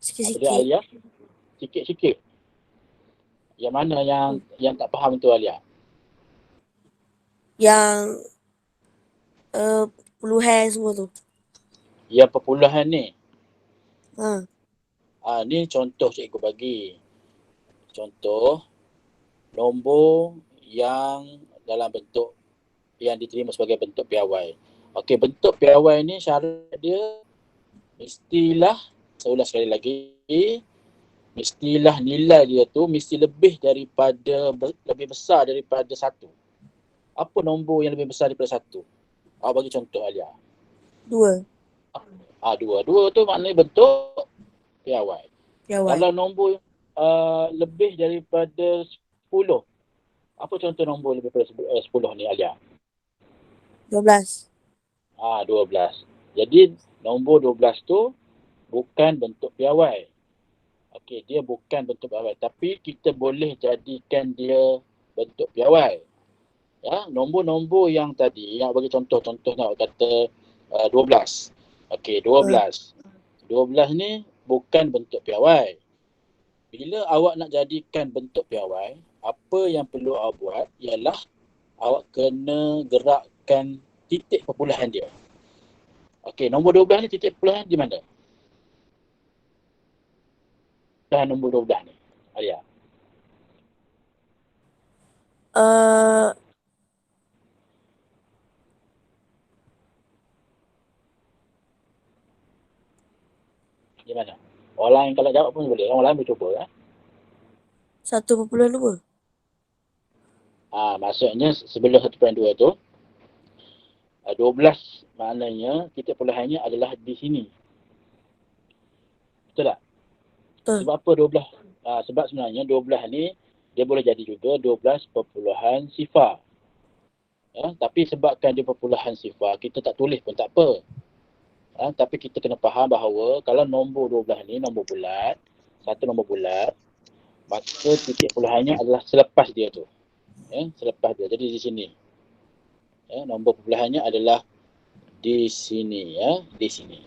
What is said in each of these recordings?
Boleh Sikit-sikit. Alia? Sikit-sikit. Yang mana yang tak faham tu Alia? Yang puluhan semua tu. Yang perpuluhan ni. Ha. Ni contoh cikgu bagi. Contoh nombor yang dalam bentuk yang diterima sebagai bentuk piawai. Okey, bentuk piawai ni syarat dia mestilah, saya ulang sekali lagi, mestilah nilai dia tu mesti lebih besar daripada 1. Apa nombor yang lebih besar daripada 1? Bagi contoh Alia. 2. 2. 2 tu maknanya bentuk piawai. Piawai. Kalau nombor lebih daripada 10, apa contoh nombor lebih daripada 10 ni Alia? 12. 12. Jadi nombor 12 tu bukan bentuk piawai. Okey, dia bukan bentuk piawai, tapi kita boleh jadikan dia bentuk piawai. Ya, nombor-nombor yang tadi, yang bagi contohnya kata 12. Okey, 12. 12 ni bukan bentuk piawai. Bila awak nak jadikan bentuk piawai, apa yang perlu awak buat ialah awak kena gerakkan titik perpuluhan dia. Okey, nombor 12 ni titik perpuluhan di mana? Dah nombor 12 ni, Alia. Di mana? Orang lain kalau jawab pun boleh. Orang lain boleh cuba. 1.2. Maksudnya sebelum 1.2 tu, 12 maknanya titik perpuluhannya adalah di sini. Betul tak? Betul. Sebab apa 12? Sebab sebenarnya 12 ni dia boleh jadi juga 12 perpuluhan sifar. Ya, tapi sebabkan dia perpuluhan sifar, kita tak tulis pun tak apa. Tapi kita kena faham bahawa kalau nombor 12 ni nombor bulat, satu nombor bulat, maka titik perpuluhannya adalah selepas dia tu. Selepas dia. Jadi di sini. Nombor perpuluhannya adalah di sini. Di sini.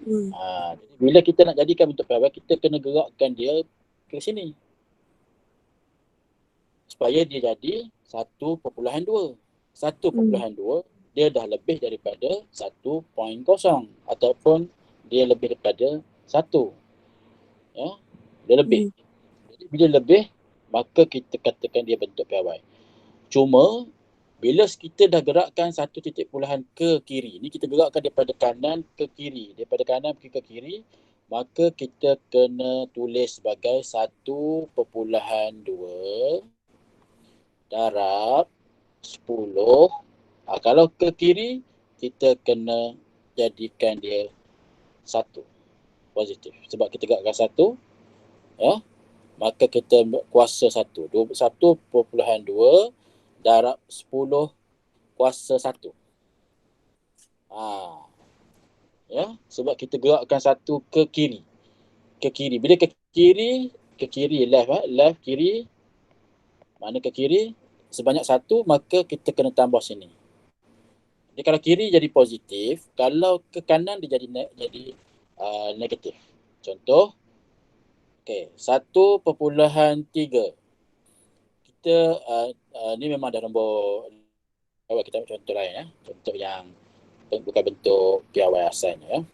Jadi bila kita nak jadikan bentuk piawai, kita kena gerakkan dia ke sini. Supaya dia jadi 1.2. 1.2 dia dah lebih daripada 1.0 ataupun dia lebih daripada 1. Dia lebih. Jadi bila lebih, maka kita katakan dia bentuk piawai. Cuma bila kita dah gerakkan satu titik perpuluhan ke kiri, ni kita gerakkan daripada kanan ke kiri, daripada kanan ke kiri, maka kita kena tulis sebagai 1.2 darab 10. Kalau ke kiri, kita kena jadikan dia 1 positif. Sebab kita gerakkan 1, maka kita kuasa 1. 1.2 darab 10 kuasa 1. Sebab kita gerakkan 1 ke kiri. Ke kiri. Bila ke kiri left kiri. Mana ke kiri sebanyak 1, maka kita kena tambah sini. Jadi kalau kiri jadi positif, kalau ke kanan dia jadi negatif. Contoh, 1.3. Kita ni memang dah nombor, kita ambil contoh lain. Contoh yang bukan bentuk piawai asalnya.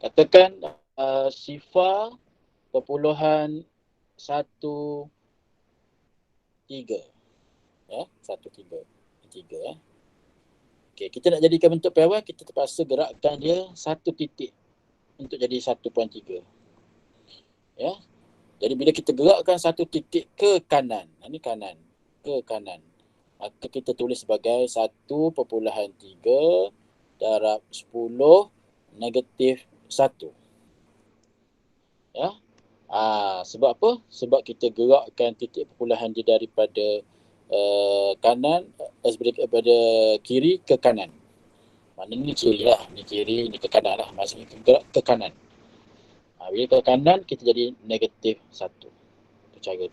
Katakan sifar perpuluhan 1, 3. 3. Okey, kita nak jadikan bentuk piawai, kita terpaksa gerakkan dia 1 titik untuk jadi 1.3. Jadi bila kita gerakkan 1 titik ke kanan, ini kanan, ke kanan, maka kita tulis sebagai 1.3 darab 10 negatif 1. Sebab apa? Sebab kita gerakkan titik perpuluhan dia daripada kanan, daripada kiri ke kanan. Maknanya ni kiri lah. Ni kiri, ni ke kanan lah. Maksudnya kita gerak ke kanan. Bila ke kanan, kita jadi negatif 1. Itu cara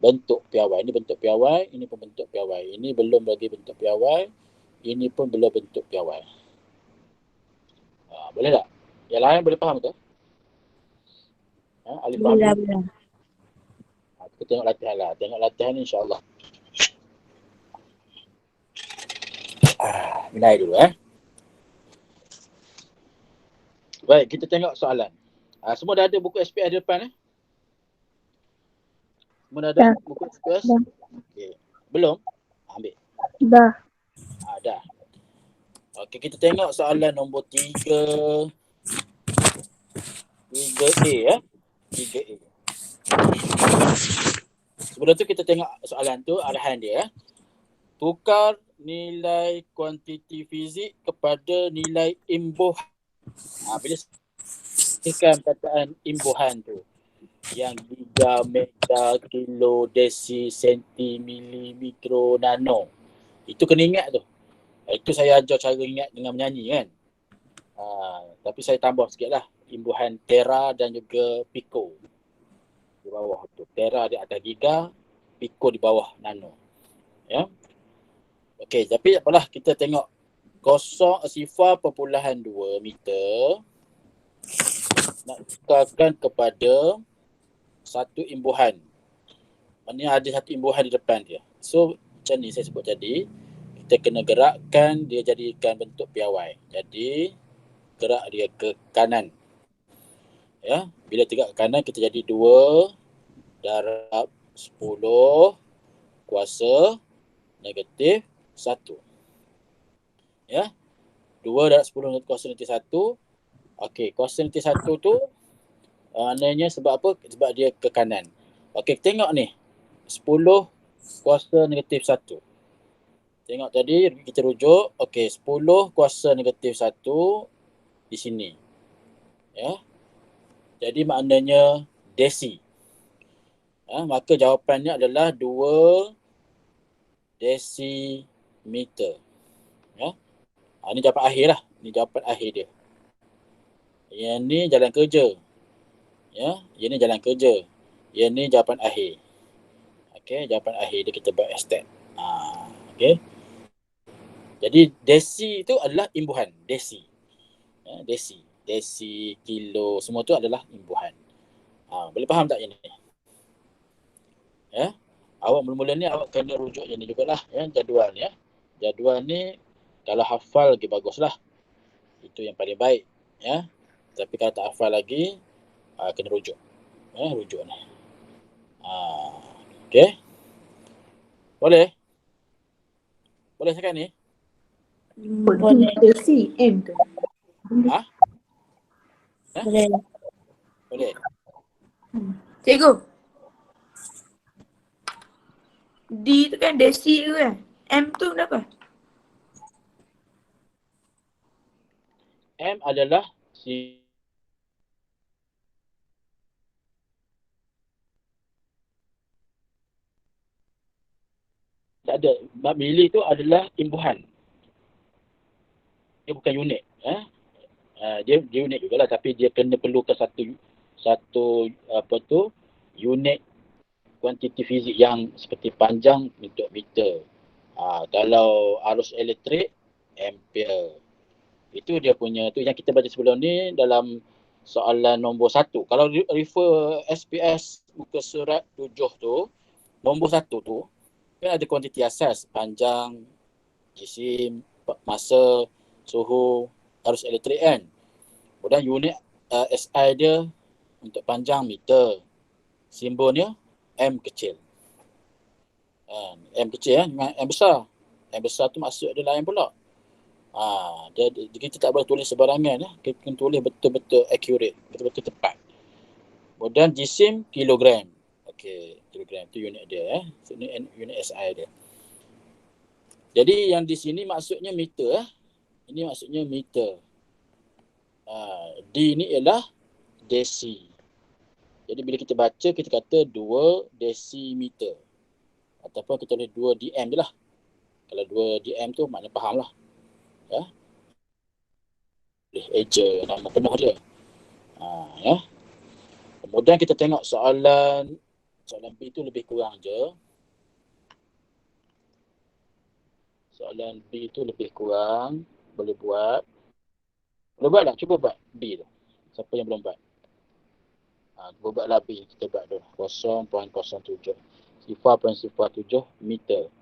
bentuk piawai. Ini bentuk piawai, ini pun bentuk piawai. Ini belum lagi bentuk piawai, ini pun belum bentuk piawai. Boleh tak? Yang lain boleh faham ke? Alif faham Boleh, dulu. boleh. Kita tengok latihan lah. Tengok latihan ni insyaAllah. Nilai dulu Baik, kita tengok soalan. Semua dah ada buku SPS di depan Semua dah ada Dah. buku SPS? Dah. Okey. Belum? Ambil. Dah. Dah. Okey, kita tengok soalan nombor 3. 3A 3A. Sebelum tu kita tengok soalan tu, arahan dia. Tukar nilai kuantiti fizik kepada nilai imbuhan. Bila sekian perkataan imbuhan tu, yang giga, mega, kilo, desi, senti, mili, mikro, nano, itu kena ingat tu. Itu saya ajar cara ingat dengan menyanyi kan. Tapi saya tambah sikit lah, imbuhan tera dan juga pico di bawah tu. Tera di atas giga, pico di bawah nano. Ya. Okey, tapi apalah, kita tengok 0.2 meter nak tukarkan kepada satu imbuhan. Maknanya ada satu imbuhan di depan dia. So, macam ni saya sebut tadi, kita kena gerakkan dia jadikan bentuk piawai. Jadi, gerak dia ke kanan. Ya, bila tegak ke kanan, kita jadi 2 darab 10 kuasa negatif 1. Ya, 2 darab 10 kuasa negatif 1. Okey, kuasa negatif 1 tu maknanya sebab apa? Sebab dia ke kanan. Okey, tengok ni. 10 kuasa negatif 1. Tengok tadi, kita rujuk. Okey, 10 kuasa negatif 1 di sini. Ya. Jadi maknanya desi. Maka jawapannya adalah 2 desimeter. Ya. Ini jawapan akhir lah. Ini jawapan akhir dia. Yang ni jalan kerja. Ya, yang ni jalan kerja. Yang ni jawapan akhir. Okey, jawapan akhir dia kita buat estet. Okey. Jadi desi itu adalah imbuhan. Desi. Ya, desi. Desi, kilo, semua tu adalah imbuhan. Boleh faham tak yang ni? Ya. Awak mula-mula ni awak kena rujuk yang ni jugalah, ya, jadual ni. Jadual ni kalau hafal lagi baguslah. Itu yang paling baik, ya. Tapi kalau tak hafal lagi, kena rujuk. Rujuk ni. Okey. Boleh? Boleh sekarang ni? Boleh. Desi M tu. Boleh. Boleh. Cikgu. D tu kan desi tu kan. M tu berapa? M adalah si tak ada. Mili tu adalah imbuhan. Dia bukan unit. Dia unit jugalah, tapi dia kena perlukan satu apa tu, unit kuantiti fizik yang seperti panjang untuk meter. Kalau arus elektrik, ampere. Itu dia punya tu yang kita baca sebelum ni dalam soalan nombor 1. Kalau refer SPS muka surat 7 tu, nombor 1 tu kan ada kuantiti asas, panjang, jisim, masa, suhu, arus elektrik kan. Kemudian unit SI dia untuk panjang meter. Simbolnya M kecil. M kecil dengan M besar. M besar tu maksud dia lain pula. Kita tak boleh tulis sebarangan. Kita kena tulis betul-betul accurate, betul-betul tepat. Kemudian jisim kilogram. Okey, kilogram tu unit dia. Unit SI dia. Jadi yang di sini maksudnya meter. Ini maksudnya meter. D ni ialah desi. Jadi bila kita baca, kita kata 2 desimeter. Ataupun kita tulis 2 dm je lah. Kalau 2 dm tu makna faham lah. Ya. Boleh eja nama penuh dia. Ya. Kemudian kita tengok soalan B tu lebih kurang je. Soalan B tu lebih kurang. Boleh buat. Boleh buat tak? Cuba buat B tu. Siapa yang belum buat? Buat lebih kita buat dulu. 0.07. 0.07 meter.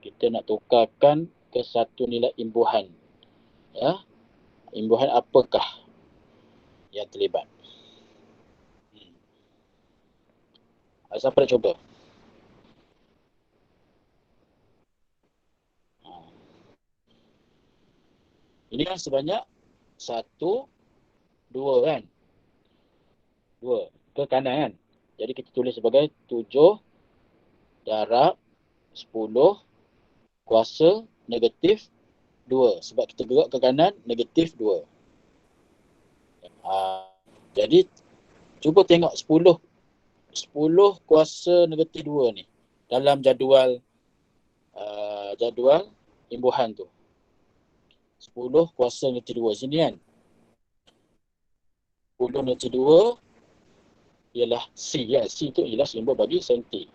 Kita nak tukarkan ke satu nilai imbuhan. Ya. Imbuhan apakah yang terlibat? Siapa nak cuba? Ini kan sebanyak 1, 2 kan? 2 ke kanan kan? Jadi kita tulis sebagai 7 darab 10 kuasa negatif 2. Sebab kita gerak ke kanan negatif 2. Jadi cuba tengok 10 kuasa negatif 2 ni dalam jadual imbuhan tu. 10 kuasa negatif 2 sini kan. 10 negatif 2 ialah C ya. C tu ialah simbol bagi senti.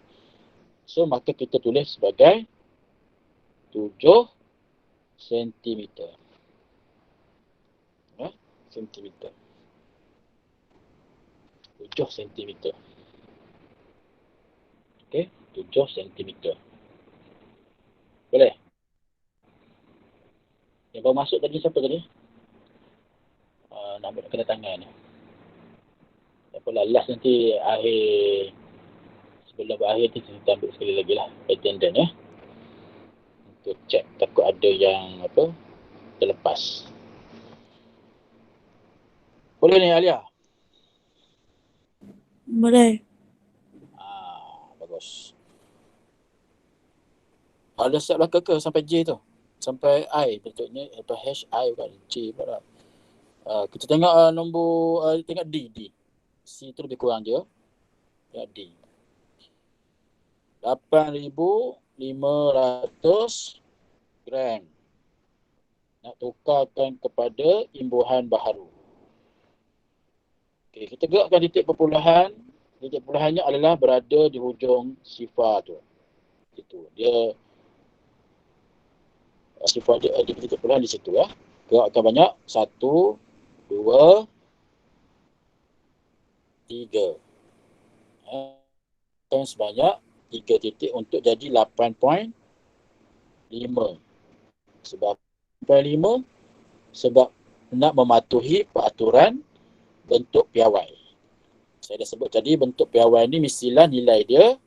So maka kita tulis sebagai 7 sentimeter. Sentimeter. 7 sentimeter. Okey, 7 sentimeter. Boleh? Yang baru masuk tadi siapa tadi? Nak kena tangan ni. Apalah, last nanti akhir, sebelum berakhir tu kita ambil sekali lagi lah attendance ya. Untuk check takut ada yang terlepas. Boleh ni Alia? Boleh. Bagus. Ada siap belakang ke sampai J tu? Sampai I bentuknya atau H, I bukan J pula. Kita tengok nombor, tengok D. C tu lebih kurang je. Tengok D. 8,500 gram. Nak tukarkan kepada imbuhan baharu. Okey, kita gerakkan titik perpuluhan. Titik perpuluhannya adalah berada di hujung sifar tu. Itu. Dia sifar dia di titik perpuluhan di situ ya. Gerakkan banyak. 1, 2, 3. Dan sebanyak 3 titik untuk jadi 8.5. Sebab 8.5 sebab nak mematuhi peraturan bentuk piawai. Saya dah sebut tadi bentuk piawai ni mestilah nilai dia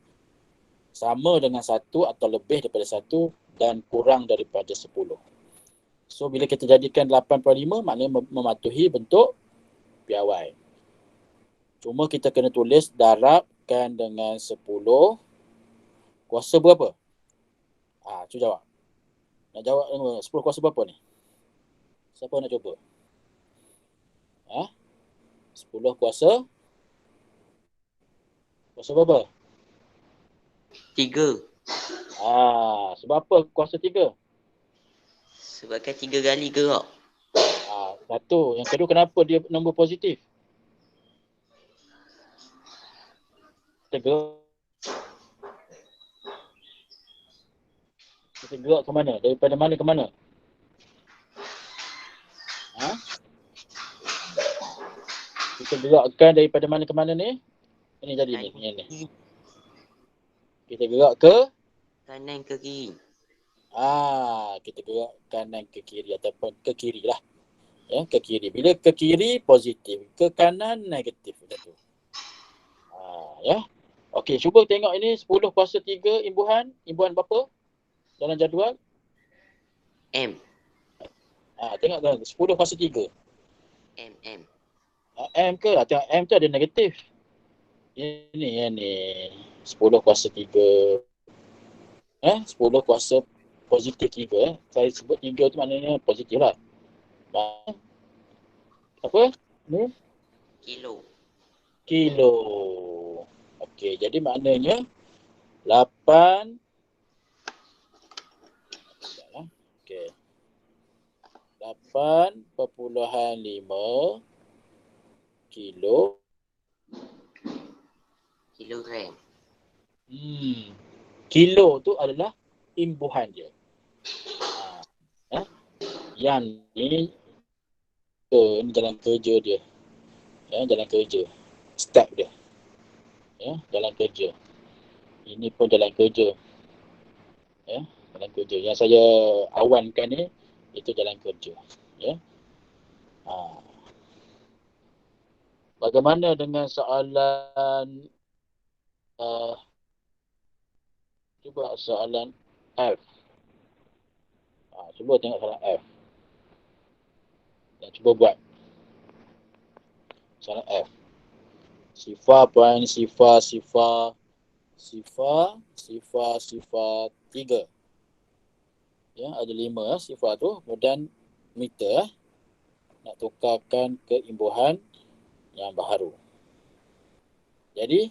sama dengan 1 atau lebih daripada 1 dan kurang daripada 10. So bila kita jadikan 8.5 maknanya mematuhi bentuk piawai. Cuma kita kena tulis darabkan dengan 10 kuasa berapa? Cuba jawab. Nak jawab 10 kuasa berapa ni? Siapa nak cuba? 10 kuasa berapa? 3. Sebab apa kuasa 3? Sebabkan 3 kali gerak. Satu. Yang kedua, kenapa dia nombor positif? Kita gerak ke mana? Daripada mana ke mana? Kita gerakkan daripada mana ke mana ni? Ini jadi ni. Kita gerak ke kanan ke kiri. Kita gerak kanan ke kiri ataupun ke kiri lah. Ya, ke kiri. Bila ke kiri positif, ke kanan negatif. Macam tu. Ya. Okey, cuba tengok ini 10 kuasa 3 imbuhan. Imbuhan berapa dalam jadual? M. Tengok kan 10 kuasa 3. M. M ke? Tengok M tu ada negatif. Ini 10 kuasa 3. 10 kuasa positif 3. Saya sebut 3 tu maknanya positif lah. Apa? Ni? Kilo. Okey, jadi maknanya 8. Okey. 8.5 kilogram. Kilo tu adalah imbuhan dia. Yang ni jalan kerja dia. Ya, jalan kerja. Step dia. Ya, jalan kerja. Ini pun jalan kerja. Ya, jalan kerja. Yang saya awankan ni, itu jalan kerja. Ya. Bagaimana dengan soalan cuba soalan F. Cuba tengok soalan F. Dan cuba buat soalan F. Sifar point sifar 3. Ya, ada 5 sifar tu. Kemudian meter nak tukarkan ke imbuhan yang baharu. Jadi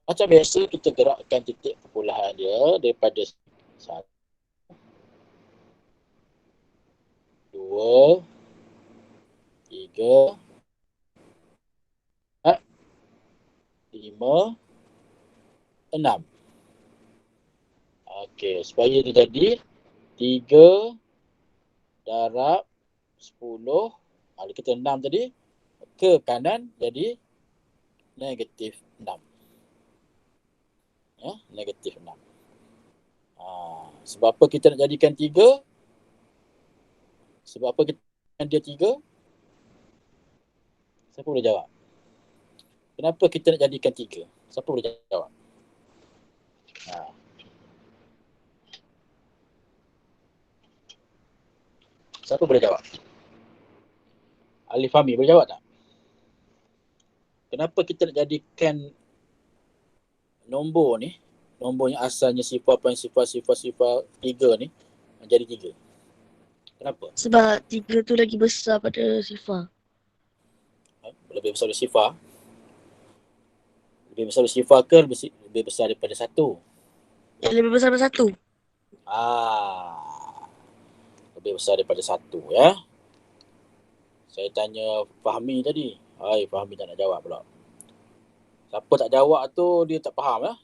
macam biasa kita gerakkan titik perpulahan dia daripada 1, 2, 3, 4, 5, 6. Okey, supaya dia jadi 3 darab 10. Kalau kita 6 tadi, ke kanan jadi negatif 6. Ya, negatif 6. Sebab apa kita nak jadikan 3? Sebab apa kita jadikan dia 3? Siapa boleh jawab? Kenapa kita nak jadikan 3? Siapa boleh jawab? Siapa boleh jawab? Alif Fahmi boleh jawab tak? Kenapa kita nak jadikan nombor ni, nombor yang asalnya sifar point sifar 3 ni menjadi 3? Kenapa? Sebab 3 tu lagi besar pada sifar. Lebih besar dari sifar? Lebih besar dari sifar ke lebih besar daripada 1? Yang lebih besar daripada 1. Lebih besar daripada 1 ya. Saya tanya Fahmi tadi. Fahmi tak nak jawab pula. Siapa tak jawab tu dia tak faham ya.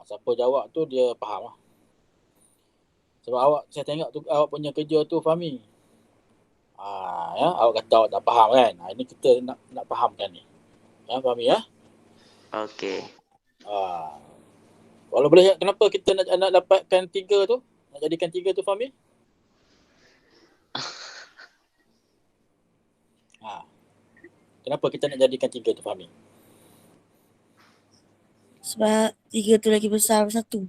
Siapa jawab tu dia faham lah. Sebab saya tengok tu awak punya kerja tu Fahmi. Ya, awak kata awak tak faham kan. Ini kita nak fahamkan ni. Ya, Fahmi ya. Okey. Kalau boleh, kenapa kita nak dapatkan 3 tu? Nak jadikan 3 tu Fahmi? Kenapa kita nak jadikan 3 tu Fahmi? Sebab 3 tu lagi besar daripada 1.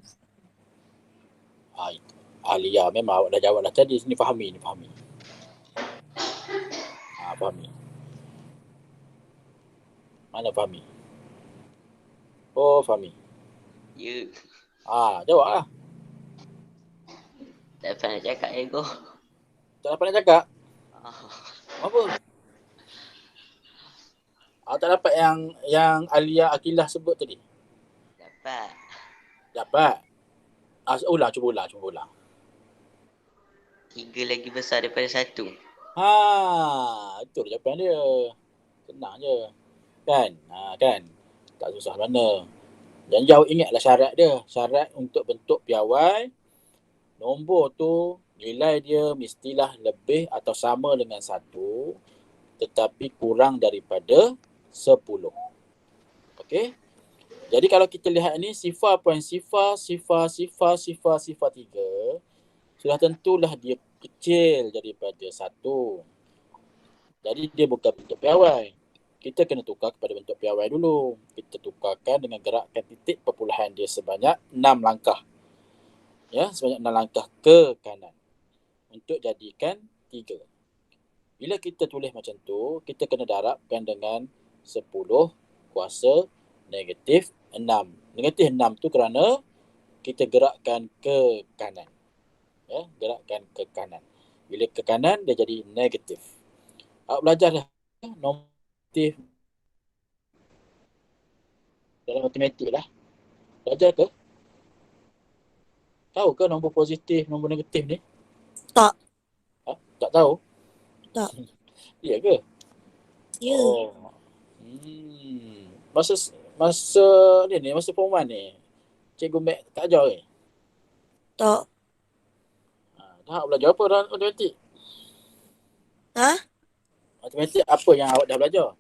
Alia, memang awak dah jawab dah tadi. Ni Fahmi. Fahmi. Mana Fahmi? Oh, Fahmi. Ya. Jawab lah. Tak dapat nak cakap ego. Tak dapat nak cakap? Apa? Tak dapat yang Alia Akilah sebut tadi? Dapat. Cuba ulang. 3 lagi besar daripada 1. Itu jawapan dia. Senang je. Kan? Kan? Tak susah mana. Dan jauh ingatlah syarat dia. Syarat untuk bentuk piawai, nombor tu nilai dia mestilah lebih atau sama dengan 1 tetapi kurang daripada 10. Okey? Jadi kalau kita lihat ni sifar point sifar 3, sudah tentulah dia kecil daripada 1. Jadi dia bukan bentuk piawai. Kita kena tukar kepada bentuk piawai dulu. Kita tukarkan dengan gerakkan titik perpulahan dia sebanyak 6 langkah. Ya, sebanyak 6 langkah ke kanan untuk jadikan 3. Bila kita tulis macam tu, kita kena darabkan dengan 10 kuasa negatif 6. Negatif 6 tu kerana kita gerakkan ke kanan. Ya, gerakkan ke kanan. Bila ke kanan, dia jadi negatif. Awak belajar dah negatif dalam matematik lah. Belajar ke? Tahu ke nombor positif, nombor negatif ni? Tak. Tak tahu? Tak. Ya ke? Ya. Masa ni masa form 1 ni, Cikgu Mac tak ajar ke? Tak. Dah belajar apa dalam matematik? matematik apa yang awak dah belajar?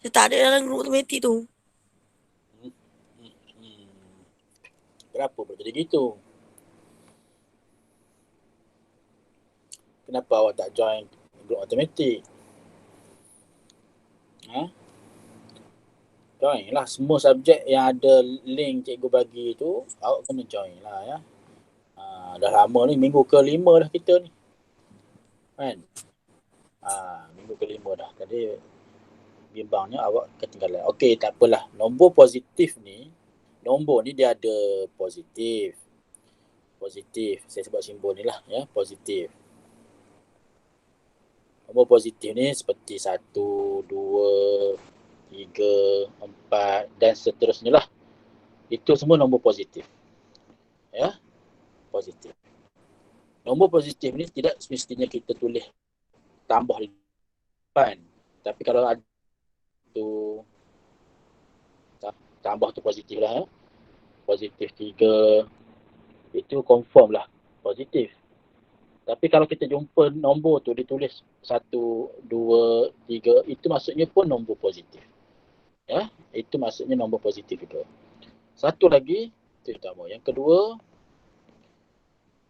Saya tak ada dalam group matematik tu. Kenapa boleh jadi gitu? Kenapa awak tak join group matematik? Join lah semua subjek yang ada link cikgu bagi tu, awak kena join lah ya. Dah lama ni, minggu ke-5 dah kita ni. Kan? Minggu ke-5 dah. Tadi bimbangnya awak ketinggalan. Okey, tak apalah. Nombor positif ni dia ada positif. Positif. Saya sebut simbol ni lah ya, positif. Nombor positif ni seperti 1, 2, 3, 4 dan seterusnya lah. Itu semua nombor positif. Ya, positif. Nombor positif ni tidak semestinya kita tulis tambah di depan. Tapi kalau ada tu tambah tu positif lah. Positif 3 itu confirm lah positif. Tapi kalau kita jumpa nombor tu ditulis 1, 2, 3, itu maksudnya pun nombor positif. Ya, itu maksudnya nombor positif itu. Satu lagi, itu utama. Yang kedua,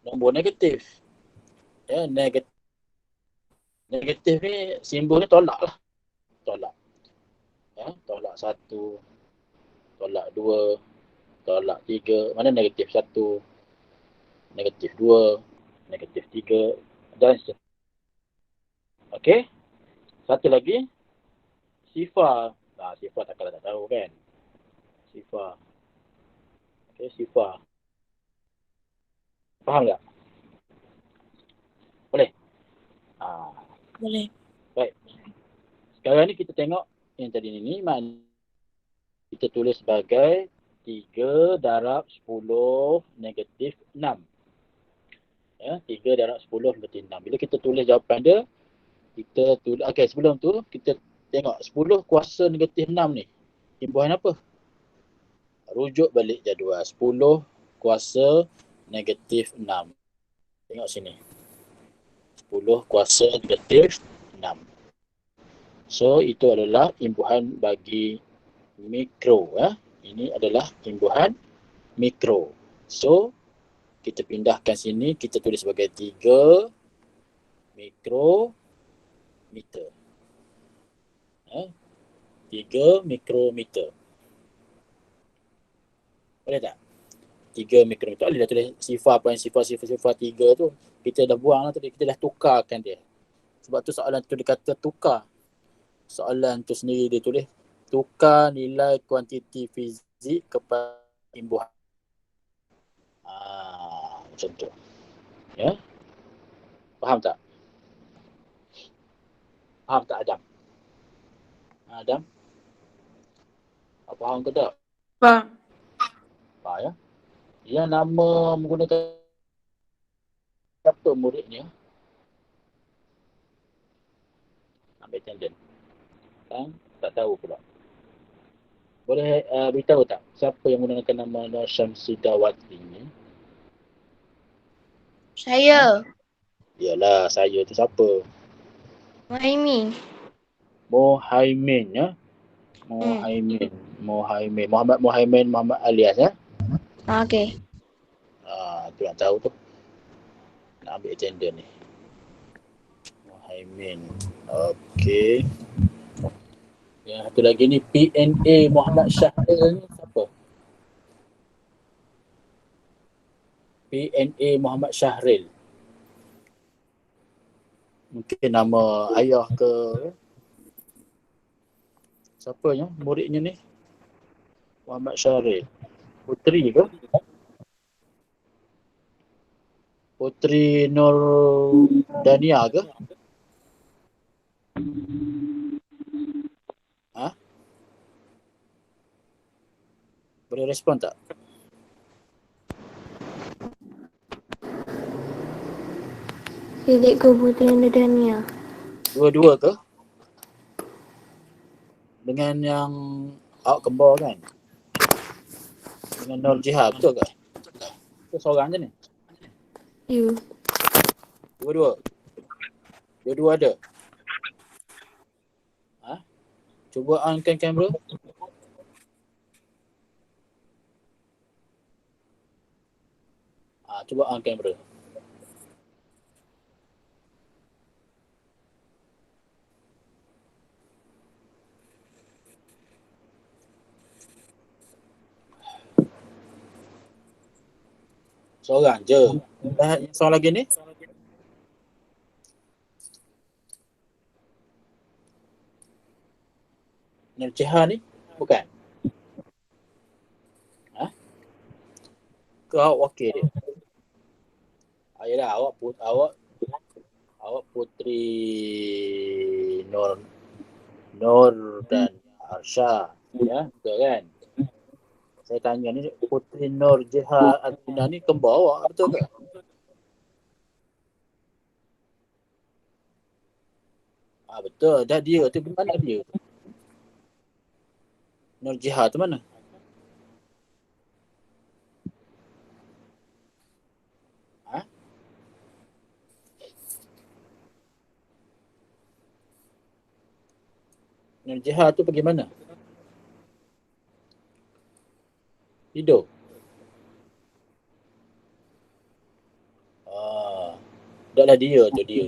nombor negatif. Ya, negatif ni simbolnya tolak lah. Tolak. Ya, tolak 1, tolak 2, tolak 3. Mana negatif 1, negatif 2, negatif 3 dan seterusnya. Okey. Satu lagi, sifar. Sifar takkanlah tak tahu kan. Sifar. Okey, sifar. Faham tak? Boleh? Boleh. Baik. Sekarang ni kita tengok yang tadi ni, kita tulis sebagai 3 darab 10 negatif 6. Ya, 3 darab 10 negatif 6. Bila kita tulis jawapan dia, kita tulis, okey, sebelum tu kita tengok 10 kuasa negatif 6 ni. Imbuhan apa? Rujuk balik jadual. 10 kuasa negatif 6. Tengok sini. 10 kuasa negatif 6. So, itu adalah imbuhan bagi mikro. Ini adalah imbuhan mikro. So, kita pindahkan sini, kita tulis sebagai 3 mikrometer. 3 mikrometer. Boleh tak? 3 mikrometer. Boleh dah tulis sifar 3 tu. Kita dah buang lah tadi. Kita dah tukarkan dia. Sebab tu soalan tu dia kata tukar. Soalan tu sendiri dia tulis tukar nilai kuantiti fizik kepada imbuhan. Macam tu. Ya? Faham tak? Faham tak Adam? Adam? Faham ke tak? Faham. Faham ya? Dia nama menggunakan apa muridnya? Ambil attendant. Tak tahu pula. Boleh beritahu tak siapa yang menggunakan nama Nur Syamsidawati ni? Saya. Yalah, saya tu siapa? Muhaimin. Muhaimin ya. Muhaimin. Muhammad Muhaimin Muhammad Alias ya. Okey. Tu nak tahu tu. Nak ambil attendant ni. Muhaimin. Okey. Yang satu lagi ni PNA Muhammad Syahril ni siapa? PNA Muhammad Syahril. Mungkin nama ayah ke siapanya muridnya ni? Muhammad Syahril. Puteri ke? Puteri Nur Dania ke? Boleh respon tak? Cikgu Puteri Nurdania. Dua-dua ke? Dengan yang awak kembar kan? Dengan Nur Jihad, betul ke? Itu seorang je ni? You. Dua-dua? Berdua ada. Cuba onkan kamera. Cuba on kamera. Seorang je. Seorang lagi ni? Nur Jiha ni? Bukan? Ke awak wakil dia? Yelah, awak puteri Nur dan Arsha. Ya, betul kan? Saya tanya ni, puteri Nur Jiha Adina ni kembar awak, betul ke? Betul. Dah dia tu mana dia? Nur Jiha tu mana? Nur Jiha tu pergi mana? Hidup. Taklah dia tu dia.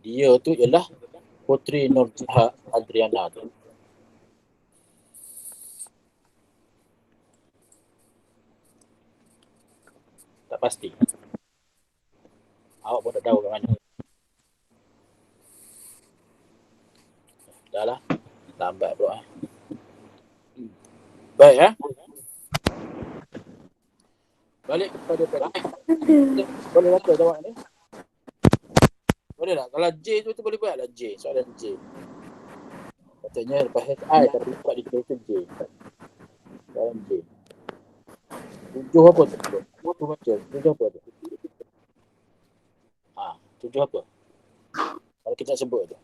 Dia tu ialah puteri Nur Jiha Adriana tu. Tak pasti. Awak pun tak tahu kat mana. Dah lah. Lambat pula. Baik Balik kepada tadi. Boleh baca jawab ni? Boleh tak? Kalau J tu boleh buat lah J. Soalan J. Katanya lepas I tapi buat ditulis J. Soalan J. 7 apa tu? Tu baca. 7 apa tu? 7 apa? Kalau kita sebut tu.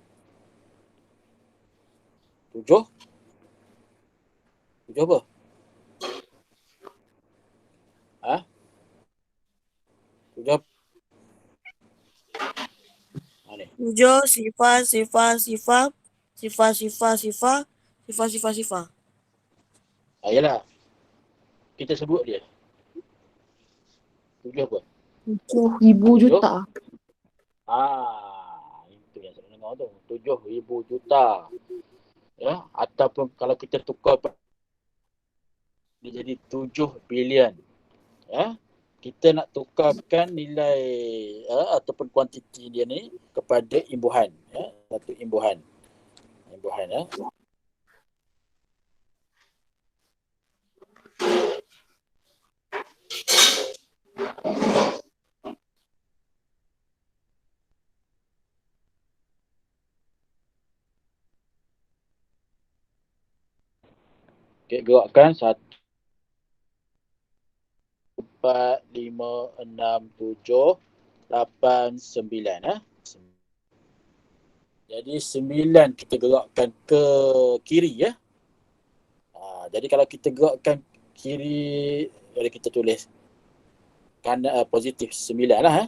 7? 7 apa? Tujuh apa? Ni. 7 sifat. Yalah. Kita sebut dia. 7 apa? 7,000 juta. Itu yang saya dengar tu. 7,000 juta. Ya, ataupun kalau kita tukar dia jadi 7 bilion. Ya. Kita nak tukarkan nilai ataupun kuantiti dia ni kepada imbuhan. Ya. Satu imbuhan. Imbuhan ya. Okay, gerakkan 1, 4, 5, 6, 7, 8, 9. Jadi 9 kita gerakkan ke kiri ya. Jadi kalau kita gerakkan kiri, jadi kita tulis kanan positif 9 lah.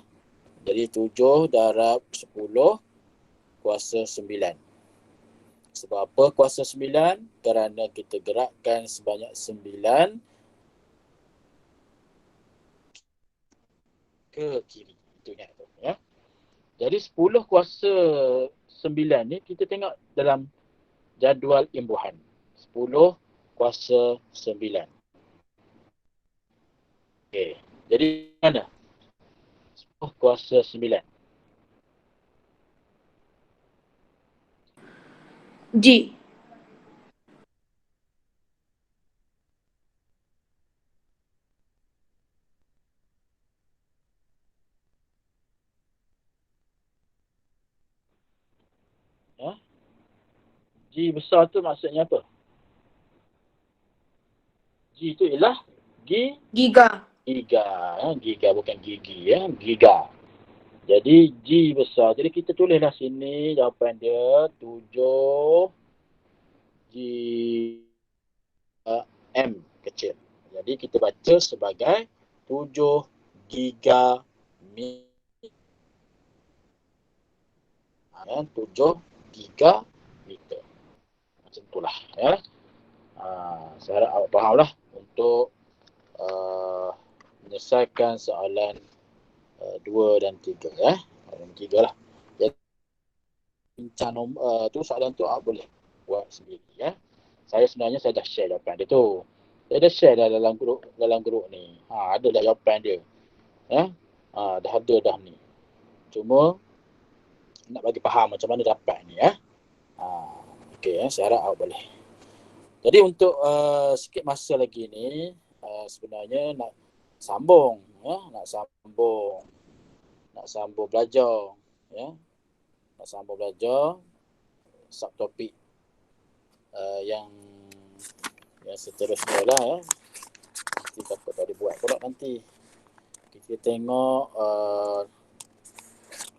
Jadi 7 darab 10 kuasa 9. Sebab apa kuasa 9? Kerana kita gerakkan sebanyak 9 ke kiri. Itu ingat tu. Ya. Jadi 10 kuasa 9 ni kita tengok dalam jadual imbuhan. 10 kuasa 9. Okey. Jadi mana? 10 kuasa 9. G. G besar tu maksudnya apa? G tu ialah Giga. Giga bukan gigi ya. Giga. Jadi G besar. Jadi kita tulislah sini jawapan dia 7 G M kecil. Jadi kita baca sebagai 7 giga Ya, 7 gigameter. Macam itulah ya. Saya harap awak fahamlah untuk menyelesaikan soalan 2 dan 3 ya. Soalan 3 lah. Jadi bincang tu soalan tu awak boleh buat sendiri ya. Saya sebenarnya saya dah share jawapan dia tu. Saya dah share dah dalam grup ni. Ada dah jawapan dia. Ya. Dah ada dah ni. Cuma nak bagi faham macam mana dapat ni ya. Okey ya, saya harap awak boleh. Jadi untuk sikit masa lagi ni sebenarnya nak sambung ya, nak sambung belajar ya. Nak sambung belajar subtopik yang seterusnya lah ya. Mesti takut tak dibuat pula nanti. Kita tengok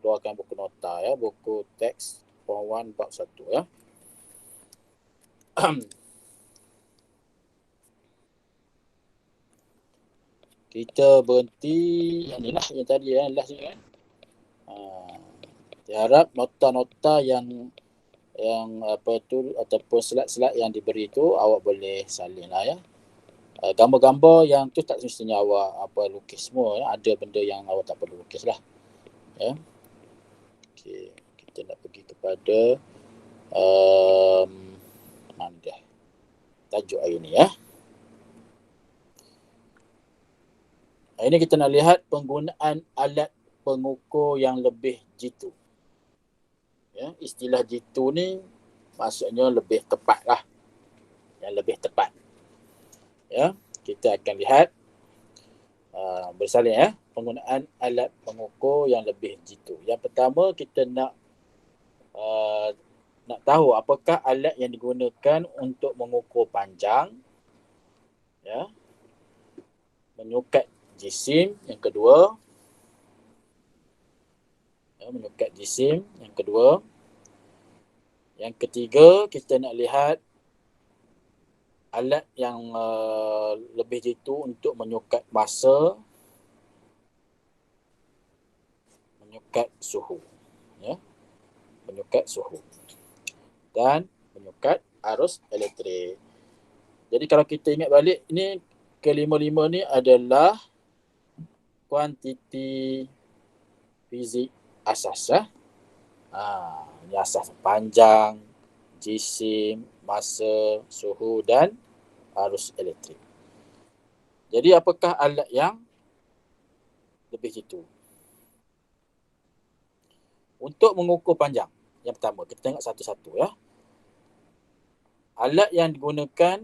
keluarkan buku nota ya, buku teks form 1 bab 1 ya. Kita berhenti yang ni lah, yang tadi ya, last ni kan. Saya harap nota-nota yang apa tu ataupun slide-slide yang diberi tu awak boleh salin lah ya. Gambar-gambar yang tu tak semestinya awak lukis semua ya. Ada benda yang awak tak perlu lukis lah ya. Okey, kita nak pergi kepada mana dia tajuk hari ni ya. Ini kita nak lihat penggunaan alat pengukur yang lebih jitu. Ya, istilah jitu ni maksudnya lebih tepat lah. Yang lebih tepat. Ya, kita akan lihat bersalin ya, penggunaan alat pengukur yang lebih jitu. Yang pertama kita nak tahu apakah alat yang digunakan untuk mengukur panjang. Ya. Menyukat jisim yang kedua. Ya, menyukat jisim yang kedua. Yang ketiga kita nak lihat alat yang lebih jitu untuk menyukat masa, menyukat suhu ya, menyukat suhu dan menyukat arus elektrik. Jadi kalau kita ingat balik, ini kelima-lima ni adalah kuantiti fizik asas ya. Ini asas panjang, jisim, masa, suhu dan arus elektrik. Jadi apakah alat yang lebih jitu? Untuk mengukur panjang, yang pertama kita tengok satu-satu ya. Alat yang digunakan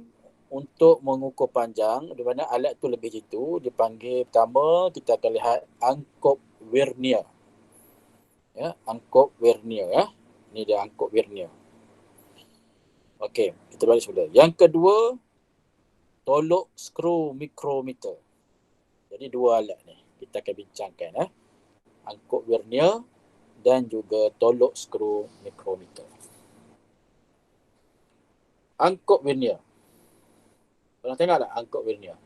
untuk mengukur panjang, di mana alat tu lebih jitu, dipanggil pertama kita akan lihat angkop vernier. Ya, angkop vernier ya. Ini dia angkop vernier. Okey, kita balik semula. Yang kedua, tolok skru mikrometer. Jadi dua alat ni kita akan bincangkan ya. Angkop vernier dan juga tolok skru mikrometer. Angkop vernier. Pernah tengok tak angkop vernier?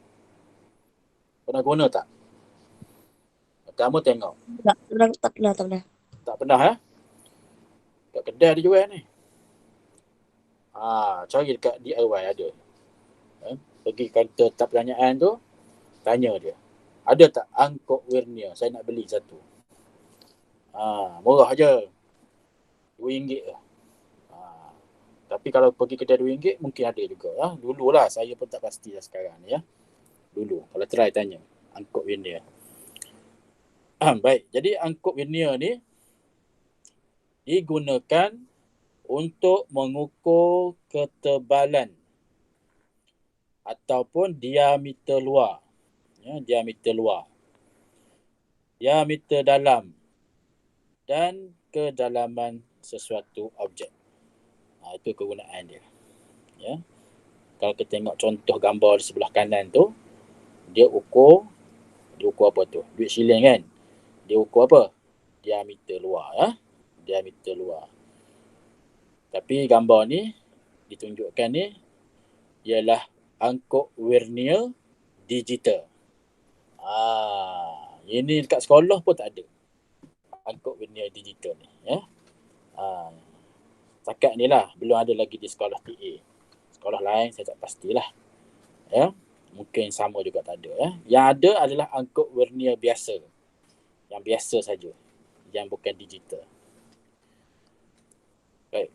Pernah guna tak? Pertama tengok. Tak pernah. Tak pernah ya? Kat kedai dia jual ni. Cari dekat DIY ada. Pergi kaunter tak pertanyaan tu, tanya dia. Ada tak angkop vernier? Saya nak beli satu. Murah je. RM2 je. Tapi kalau pergi kedai RM2 mungkin ada juga ya. Dululah, saya pun tak pasti dah sekarang ni ya. Dulu kalau try tanya angkop vernier. Baik, jadi angkop vernier ni digunakan untuk mengukur ketebalan ataupun diameter luar. Ya, diameter luar. Diameter dalam dan kedalaman sesuatu objek. Itu kegunaan dia. Ya. Kalau kita tengok contoh gambar di sebelah kanan tu, dia ukur apa tu? Duit siling kan? Dia ukur apa? Diameter luar ya. Diameter luar. Tapi gambar ni ditunjukkan ni ialah angkop vernier digital. Ini dekat sekolah pun tak ada angkop vernier digital ni ya. dekat ni lah. Belum ada lagi di sekolah TA. Sekolah lain saya tak pastilah. Ya. Mungkin sama juga tak ada. Ya. Yang ada adalah angkut vernier biasa. Yang biasa saja. Yang bukan digital. Baik.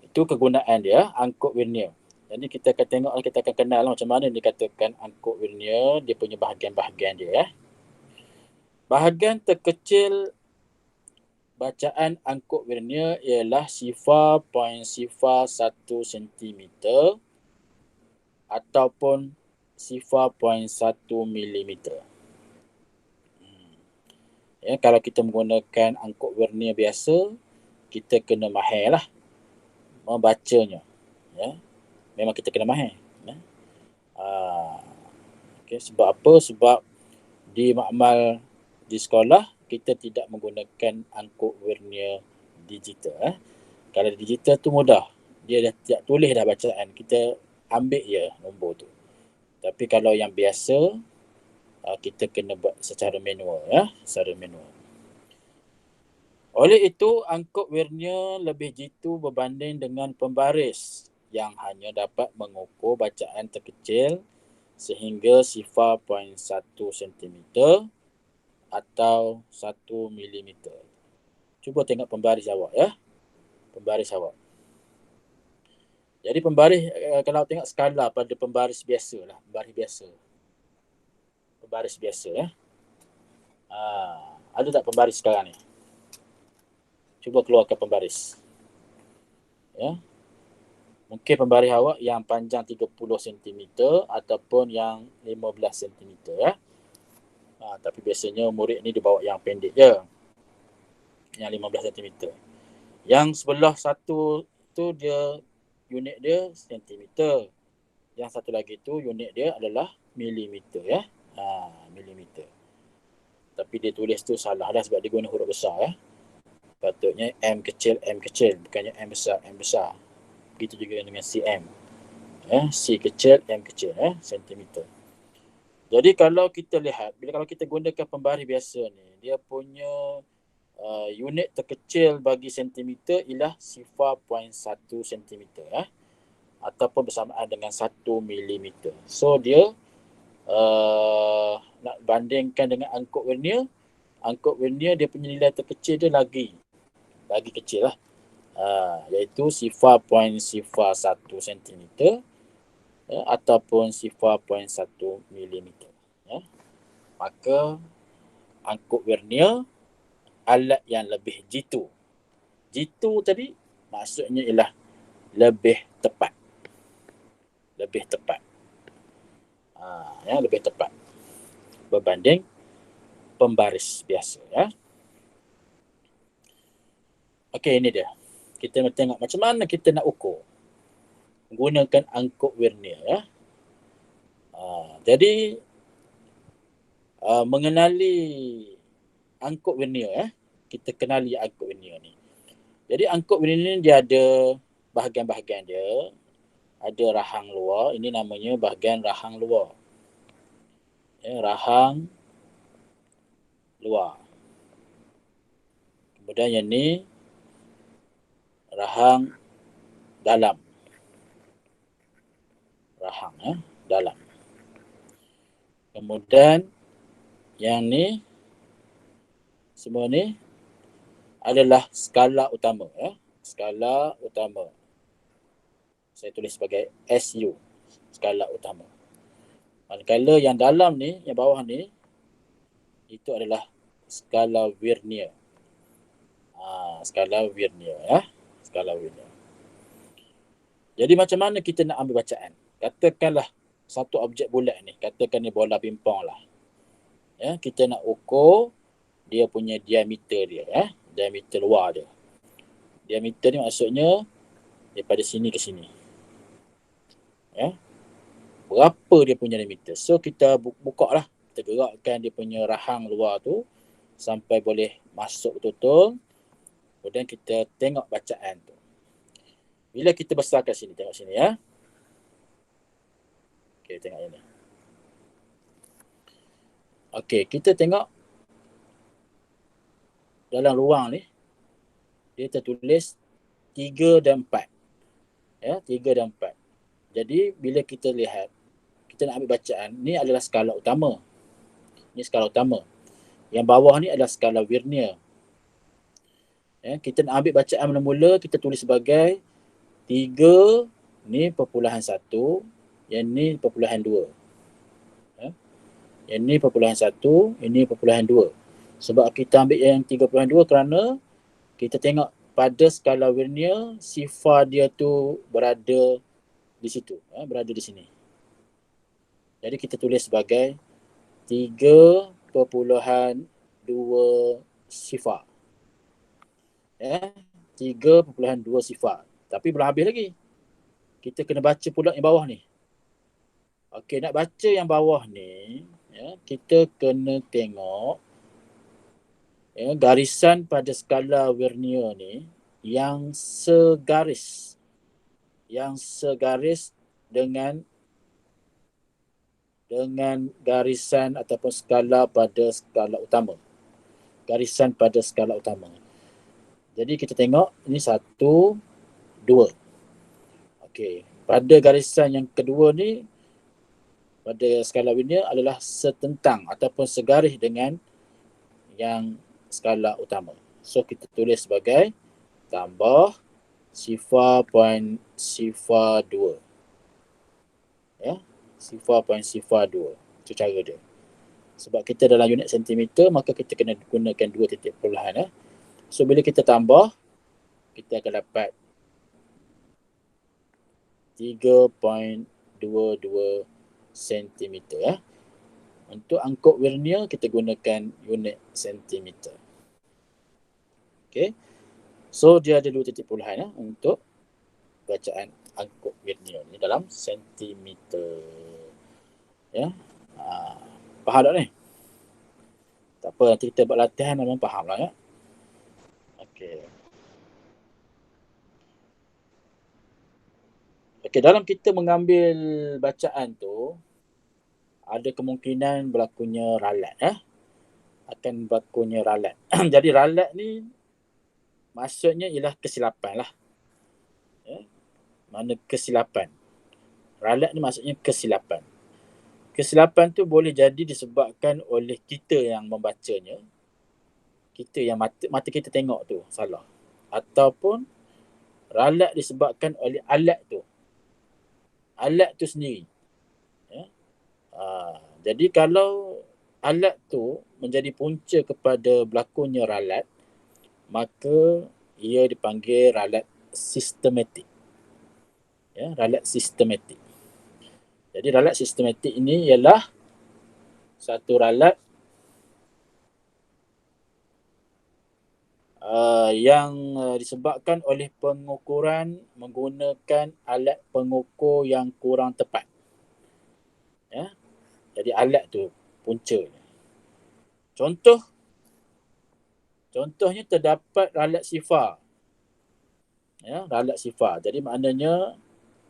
Itu kegunaan dia, angkut vernier. Jadi kita akan tengok, kita akan kenal macam mana dikatakan angkut vernier, dia punya bahagian-bahagian dia. Ya. Bahagian terkecil bacaan angkut vernier ialah 0.01 cm ataupun 0.1 mm. Ya, kalau kita menggunakan angkut vernier biasa, kita kena mahir lah membacanya. Ya. Memang kita kena mahir. Ya. Okay, sebab apa? Sebab di makmal di sekolah, kita tidak menggunakan angkut vernier digital. Kalau digital tu mudah. Dia dah tidak tulis dah bacaan. Kita ambil je nombor tu. Tapi kalau yang biasa, kita kena buat secara manual. Ya, secara manual. Oleh itu, angkut vernier lebih jitu berbanding dengan pembaris yang hanya dapat mengukur bacaan terkecil sehingga 0.1 cm atau 1 mm. Cuba tengok pembaris awak ya. Pembaris awak. Jadi pembaris, kalau tengok skala pada pembaris biasa lah. Pembaris biasa. Pembaris biasa ya. Ada tak pembaris sekarang ni? Cuba keluarkan pembaris. Ya. Mungkin pembaris awak yang panjang 30 cm ataupun yang 15 cm ya. Tapi biasanya murid ni dia bawa yang pendek je. Yang 15 cm. Yang sebelah satu tu dia unit dia sentimeter. Yang satu lagi tu unit dia adalah milimeter ya. Milimeter. Tapi dia tulis tu salah dah sebab dia guna huruf besar ya. Patutnya M kecil, bukannya M besar. Begitu juga dengan cm. Ya, C kecil, M kecil ya, sentimeter. Jadi kalau kita lihat, kalau kita gunakan pembaris biasa ni, dia punya unit terkecil bagi sentimeter ialah 0.1 cm ya, ataupun bersamaan dengan 1 mm. So dia nak bandingkan dengan angkut vernier dia punya nilai terkecil dia lagi kecil lah, iaitu 0.01 cm ya, ataupun 0.1 mm ya. Maka angkut vernier alat yang lebih jitu. Jitu tadi maksudnya ialah lebih tepat. Lebih tepat. Lebih tepat berbanding pembaris biasa ya. Okey, ini dia. Kita nak tengok macam mana kita nak ukur menggunakan angkut vernier ya. Jadi mengenali angkut vernier ya. Kita kenali angkut vernier ni. Jadi angkut vernier ni dia ada bahagian-bahagian dia. Ada rahang luar, ini namanya bahagian rahang luar. Ya, rahang luar. Kemudian yang ni rahang dalam. Rahang ya, dalam. Kemudian yang ni semua ni adalah skala utama ya. Skala utama. Saya tulis sebagai SU, skala utama. Manakala yang dalam ni, yang bawah ni, itu adalah skala vernier. Skala vernier ya. Skala vernier. Jadi macam mana kita nak ambil bacaan? Katakanlah satu objek bulat ni, katakan ni bola pimpong lah. Ya, kita nak ukur dia punya diameter dia ya, diameter luar dia. Diameter ni maksudnya daripada sini ke sini. Ya. Berapa dia punya diameter? So kita buka lah, kita gerakkan dia punya rahang luar tu sampai boleh masuk betul-betul. Kemudian kita tengok bacaan tu. Bila kita besarkan sini, tengok sini ya. Okey, tengok ini. Okey, kita tengok dalam ruang ni dia tertulis 3 dan 4. Ya, 3 dan 4. Jadi bila kita lihat, kita nak ambil bacaan, ni adalah skala utama. Ni skala utama. Yang bawah ni adalah skala Vernier. Ya, kita nak ambil bacaan mula-mula, kita tulis sebagai 3 ni perpuluhan 1, yang ni perpuluhan 2. Ya. Yang ni perpuluhan 1, ini perpuluhan 2. Sebab kita ambil yang 3.2 kerana kita tengok pada skala Vernier, sifar dia tu berada di situ, berada di sini. Jadi kita tulis sebagai 3.2 sifar. Ya, 3.2 sifar. Tapi belum habis lagi. Kita kena baca pula yang bawah ni. Okey, nak baca yang bawah ni, ya, kita kena tengok ya, garisan pada skala Vernier ni yang segaris dengan garisan ataupun skala pada skala utama. Garisan pada skala utama. Jadi kita tengok ini 1, 2. Okey, pada garisan yang kedua ni pada skala Vernier adalah setentang ataupun segaris dengan yang skala utama. So kita tulis sebagai tambah sifar point sifar 2. Ya, sifar point sifar 2. Itu cara dia. Sebab kita dalam unit sentimeter, maka kita kena gunakan 2 titik perpuluhan. So bila kita tambah, kita akan dapat 3.22 cm. Untuk angkut Vernier, kita gunakan unit sentimeter. Okay. So dia ada 2 titik perpuluhan untuk bacaan angkut Vernier ni dalam sentimeter. Ya. Faham tak ni? Tak apa, nanti kita buat latihan memang faham lah ya. Okey. Okey, dalam kita mengambil bacaan tu, ada kemungkinan berlakunya ralat. Akan berlakunya ralat. Jadi ralat ni maksudnya ialah kesilapan lah. Ya. Mana kesilapan? Ralat ni maksudnya kesilapan. Kesilapan tu boleh jadi disebabkan oleh kita yang membacanya. Kita yang mata kita tengok tu salah. Ataupun ralat disebabkan oleh alat tu. Alat tu sendiri. Ya. Jadi kalau alat tu menjadi punca kepada berlakunya ralat, maka ia dipanggil ralat sistematik. Ya, ralat sistematik. Jadi ralat sistematik ini ialah satu ralat yang disebabkan oleh pengukuran menggunakan alat pengukur yang kurang tepat. Ya. Jadi alat tu puncanya. Contohnya terdapat ralat sifar. Ya, ralat sifar. Jadi maknanya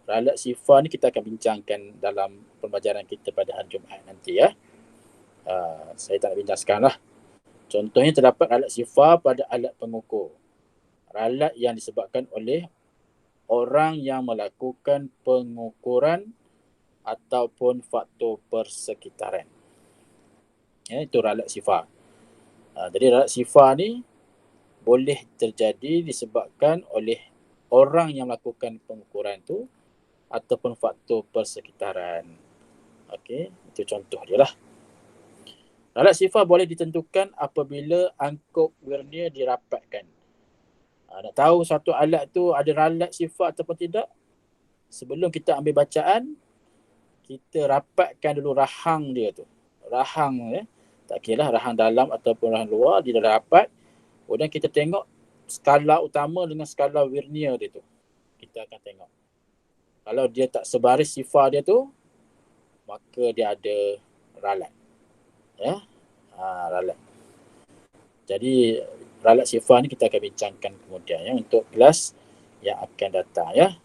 ralat sifar ni kita akan bincangkan dalam pembelajaran kita pada hari Jumaat nanti ya. Saya tak nak bincang sekarang lah. Contohnya terdapat ralat sifar pada alat pengukur. Ralat yang disebabkan oleh orang yang melakukan pengukuran ataupun faktor persekitaran. Ya, itu ralat sifar. Jadi ralat sifar ni boleh terjadi disebabkan oleh orang yang melakukan pengukuran tu ataupun faktor persekitaran. Okey, itu contoh dia lah. Ralat sifar boleh ditentukan apabila angkut Vernier dirapatkan. Nak tahu satu alat tu ada ralat sifar ataupun tidak? Sebelum kita ambil bacaan, kita rapatkan dulu rahang dia tu. Rahang ya. Tak kira lah rahang dalam ataupun rahang luar, dia dah rapat. Kemudian kita tengok skala utama dengan skala Vernier dia tu. Kita akan tengok. Kalau dia tak sebaris sifar dia tu, maka dia ada ralat. Ya, ralat. Jadi ralat sifar ni kita akan bincangkan kemudian ya untuk kelas yang akan datang ya.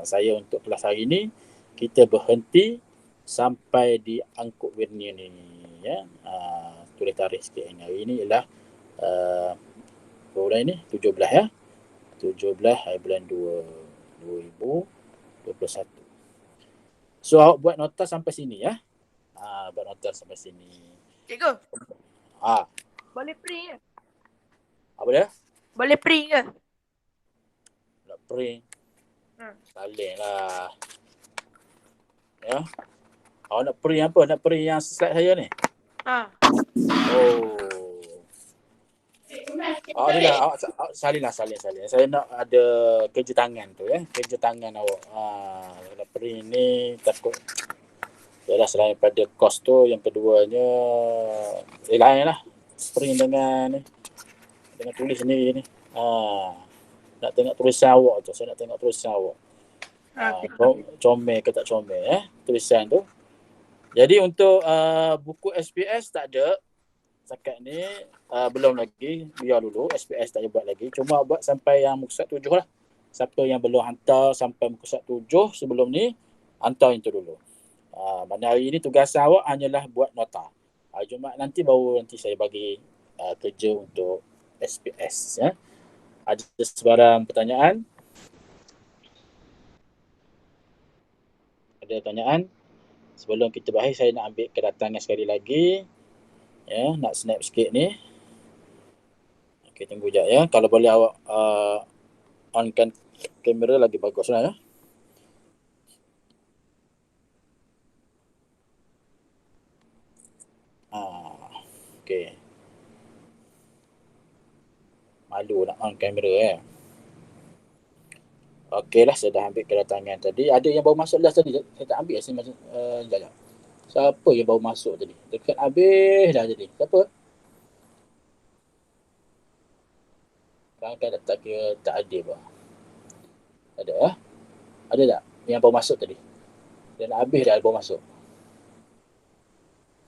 Saya untuk kelas hari ni kita berhenti sampai di angkut Vernier ni ya. Tulis tarikh sikit hari ni ialah bulan ini 17 ya. 17 hari bulan 2 2021. So awak buat nota sampai sini ya. Buat nota sampai sini. Cikgu, Ah, boleh print ke? apa dia? Boleh print ke? Nak print. Salin lah. Ya. Awak nak print apa? Nak print yang slide saya ni? Ha. Oh. Awak salin. Saya nak ada kerja tangan tu ya. Kerja tangan awak. Nak print ni takut. Yalah, selain pada kos tu, yang keduanya lain lah. Print dengan tulis sendiri ni. Nak tengok tulisan awak tu. Saya nak tengok tulisan awak. Comel ke tak comel tulisan tu. Jadi untuk buku SPS tak ada setakat ni, belum lagi, biar dulu SPS tak buat lagi, cuma buat sampai yang muka surat 7 lah. Siapa yang belum hantar sampai muka surat 7 sebelum ni, hantar itu dulu. Mana hari ni tugasan awak hanyalah buat nota. Jumaat nanti baru saya bagi kerja untuk SPS ya. Ada sebarang pertanyaan? Ada pertanyaan? Sebelum kita berakhir, saya nak ambil kedatangan sekali lagi. Ya, nak snap sikit ni. Okey, tunggu jap ya. Kalau boleh awak onkan kamera lagi baguslah ya. Okey. Malu nak on kamera Okeylah, saya dah ambil kedatangan tadi. Ada yang baru masuk last tadi. Saya tak ambil sekejap. Siapa yang baru masuk tadi? Dekat habis dah tadi. Siapa? Kan tak kira tak adil bah. Ada Ada tak yang baru masuk tadi? Dan habis dah baru masuk.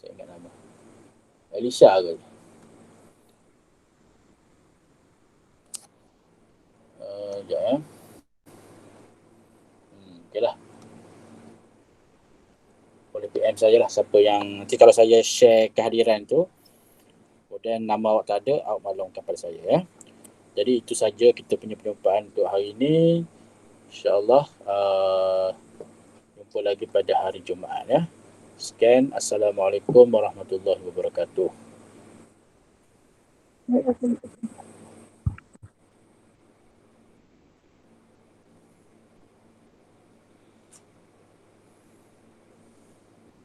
Saya ingat nama. Elisha ke? Sekejap ya. Okeylah. Boleh PM saya lah siapa yang nanti kalau saya share kehadiran tu, kemudian nama awak tak ada, awak maklumkan pada saya ya. Jadi itu saja kita punya perjumpaan untuk hari ini. InsyaAllah jumpa lagi pada hari Jumaat ya. Sekian. Assalamualaikum warahmatullahi wabarakatuh.